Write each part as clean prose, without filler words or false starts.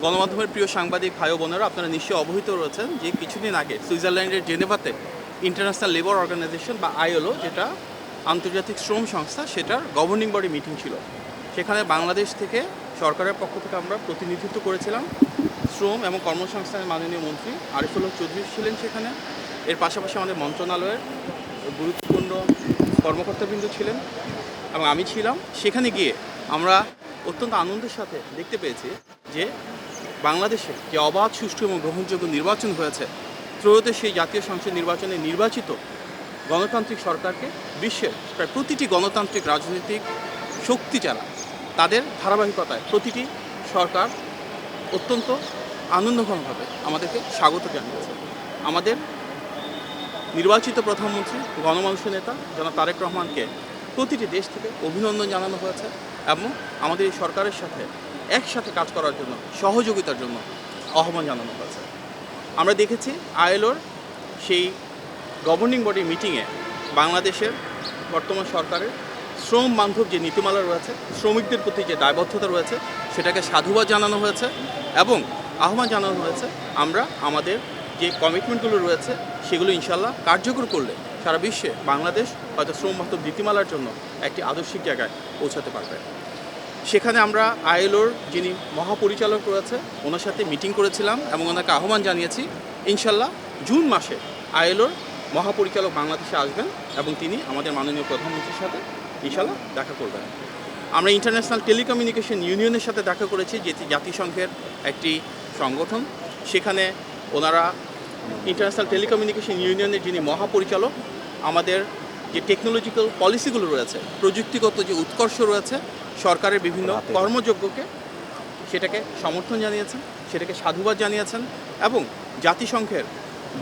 গণমাধ্যমের প্রিয় সাংবাদিক ভাই বোনেরা, আপনারা নিশ্চয়ই অবহিত রয়েছেন যে কিছুদিন আগে সুইজারল্যান্ডের জেনেভাতে ইন্টারন্যাশনাল লেবার অর্গানাইজেশন বা আইএলও, যেটা আন্তর্জাতিক শ্রম সংস্থা, সেটার গভর্নিং বডি মিটিং ছিল। সেখানে বাংলাদেশ থেকে সরকারের পক্ষ থেকে আমরা প্রতিনিধিত্ব করেছিলাম। শ্রম এবং কর্মসংস্থানের মাননীয় মন্ত্রী আরিফুল হক চৌধুরী ছিলেন সেখানে। এর পাশাপাশি আমাদের মন্ত্রণালয়ের গুরুত্বপূর্ণ কর্মকর্তাবৃন্দ ছিলেন এবং আমি ছিলাম। সেখানে গিয়ে আমরা অত্যন্ত আনন্দের সাথে দেখতে পেয়েছি যে বাংলাদেশে যে অবাধ, সুষ্ঠু এবং গ্রহণযোগ্য নির্বাচন হয়েছে, ত্রয়োদশ সেই জাতীয় সংসদ নির্বাচনে নির্বাচিত গণতান্ত্রিক সরকারকে বিশ্বের প্রায় প্রতিটি গণতান্ত্রিক রাজনৈতিক শক্তি যারা, তাদের ধারাবাহিকতায় প্রতিটি সরকার অত্যন্ত আনন্দঘনভাবে আমাদেরকে স্বাগত জানিয়েছে। আমাদের নির্বাচিত প্রধানমন্ত্রী, গণমানুষের নেতা জনাব তারেক রহমানকে প্রতিটি দেশ থেকে অভিনন্দন জানানো হয়েছে এবং আমাদের এই সরকারের সাথে একসাথে কাজ করার জন্য, সহযোগিতার জন্য আহ্বান জানানো হয়েছে। আমরা দেখেছি আইএলওর সেই গভর্নিং বডি মিটিংয়ে বাংলাদেশের বর্তমান সরকারের শ্রম বান্ধব যে নীতিমালা রয়েছে, শ্রমিকদের প্রতি যে দায়বদ্ধতা রয়েছে, সেটাকে সাধুবাদ জানানো হয়েছে এবং আহ্বান জানানো হয়েছে আমরা আমাদের যে কমিটমেন্টগুলো রয়েছে সেগুলো ইনশাল্লাহ কার্যকর করলে সারা বিশ্বে বাংলাদেশ হয়তো শ্রম বান্ধব নীতিমালার জন্য একটি আদর্শিক জায়গায় পৌঁছাতে পারবে। সেখানে আমরা আইএলওর যিনি মহাপরিচালক রয়েছে ওনার সাথে মিটিং করেছিলাম এবং ওনাকে আহ্বান জানিয়েছি ইনশাল্লাহ জুন মাসে আইএলওর মহাপরিচালক বাংলাদেশে আসবেন এবং তিনি আমাদের মাননীয় প্রধানমন্ত্রীর সাথে ইনশাল্লাহ দেখা করবেন। আমরা ইন্টারন্যাশনাল টেলিকমিউনিকেশন ইউনিয়নের সাথে দেখা করেছি, যেটি জাতিসংঘের একটি সংগঠন। সেখানে ওনারা ইন্টারন্যাশনাল টেলিকমিউনিকেশন ইউনিয়নের যিনি মহাপরিচালক, আমাদের যে টেকনোলজিক্যাল পলিসিগুলো রয়েছে, প্রযুক্তিগত যে উৎকর্ষ রয়েছে সরকারের বিভিন্ন কর্মযোগ্যকে, সেটাকে সমর্থন জানিয়েছেন, সেটাকে সাধুবাদ জানিয়েছেন এবং জাতিসংঘের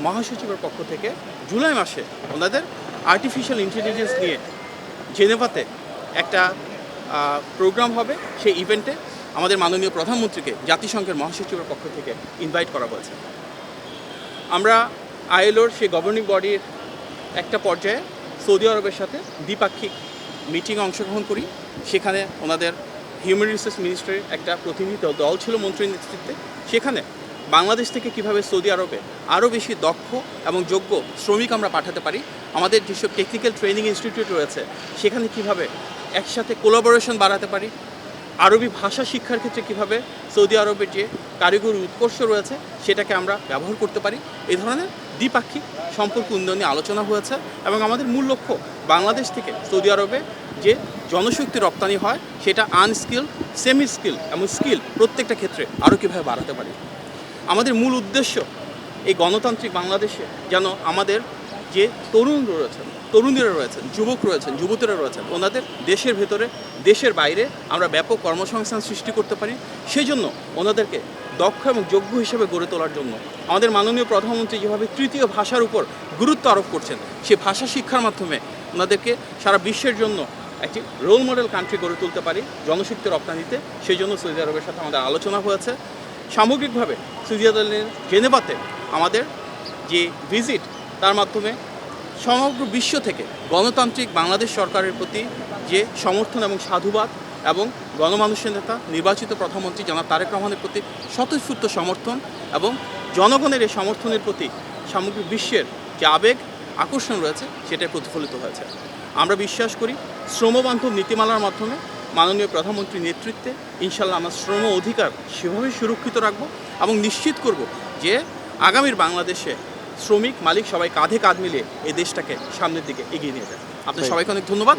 মহাসচিবের পক্ষ থেকে জুলাই মাসে ওনাদের আর্টিফিশিয়াল ইন্টেলিজেন্স নিয়ে জেনেভাতে একটা প্রোগ্রাম হবে। সেই ইভেন্টে আমাদের মাননীয় প্রধানমন্ত্রীকে জাতিসংঘের মহাসচিবের পক্ষ থেকে ইনভাইট করা হয়েছে। আমরা আইএলওর সেই গভর্নিং বডির একটা পর্যায়ে সৌদি আরবের সাথে দ্বিপাক্ষিক মিটিংয়ে অংশগ্রহণ করি। সেখানে ওনাদের হিউম্যান রিসোর্স মিনিস্ট্রির একটা প্রতিনিধি দল ছিল মন্ত্রীর নেতৃত্বে। সেখানে বাংলাদেশ থেকে কিভাবে সৌদি আরবে আরও বেশি দক্ষ এবং যোগ্য শ্রমিক আমরা পাঠাতে পারি, আমাদের যেসব টেকনিক্যাল ট্রেনিং ইনস্টিটিউট রয়েছে সেখানে কিভাবে একসাথে কোলাবোরেশন বাড়াতে পারি, আরবি ভাষা শিক্ষার ক্ষেত্রে কীভাবে সৌদি আরবের যে কারিগরি উৎকর্ষ রয়েছে সেটাকে আমরা ব্যবহার করতে পারি, এই ধরনের দ্বিপাক্ষিক সম্পর্ক উন্নয়নে আলোচনা হয়েছে। এবং আমাদের মূল লক্ষ্য বাংলাদেশ থেকে সৌদি আরবে যে জনশক্তি রপ্তানি হয় সেটা আনস্কিল, সেমি স্কিল এবং স্কিল প্রত্যেকটা ক্ষেত্রে আরও কীভাবে বাড়াতে পারি। আমাদের মূল উদ্দেশ্য এই গণতান্ত্রিক বাংলাদেশে যেন আমাদের যে তরুণীরা রয়েছেন, যুবক রয়েছেন, যুবতীরা রয়েছেন, ওনাদের দেশের ভেতরে, দেশের বাইরে আমরা ব্যাপক কর্মসংস্থান সৃষ্টি করতে পারি। সেই জন্য ওনাদেরকে দক্ষ এবং যোগ্য হিসেবে গড়ে তোলার জন্য আমাদের মাননীয় প্রধানমন্ত্রী যেভাবে তৃতীয় ভাষার উপর গুরুত্ব আরোপ করছেন, সেই ভাষা শিক্ষার মাধ্যমে ওনাদেরকে সারা বিশ্বের জন্য একটি রোল মডেল কান্ট্রি গড়ে তুলতে পারি জনশক্তি রপ্তানিতে। সেই জন্য সৌদি আরবের সাথে আমাদের আলোচনা হয়েছে। সামগ্রিকভাবে সুইজারল্যান্ডের জেনেভাতে আমাদের যে ভিজিট, তার মাধ্যমে সমগ্র বিশ্ব থেকে গণতান্ত্রিক বাংলাদেশ সরকারের প্রতি যে সমর্থন এবং সাধুবাদ এবং গণমানুষের নেতা নির্বাচিত প্রধানমন্ত্রী জনাব তারেক রহমানের প্রতি স্বতঃস্ফূর্ত সমর্থন এবং জনগণের এই সমর্থনের প্রতি সামগ্রিক বিশ্বের যে আবেগ, আকর্ষণ রয়েছে সেটা প্রতিফলিত হয়েছে। আমরা বিশ্বাস করি শ্রমবান্ধব নীতিমালার মাধ্যমে মাননীয় প্রধানমন্ত্রীর নেতৃত্বে ইনশাল্লাহ আমরা শ্রম অধিকার সেভাবে সুরক্ষিত রাখব এবং নিশ্চিত করব যে আগামীর বাংলাদেশে শ্রমিক, মালিক সবাই কাঁধে কাঁধ মিলিয়ে এই দেশটাকে সামনের দিকে এগিয়ে নিয়ে যায়। আপনার সবাইকে অনেক ধন্যবাদ।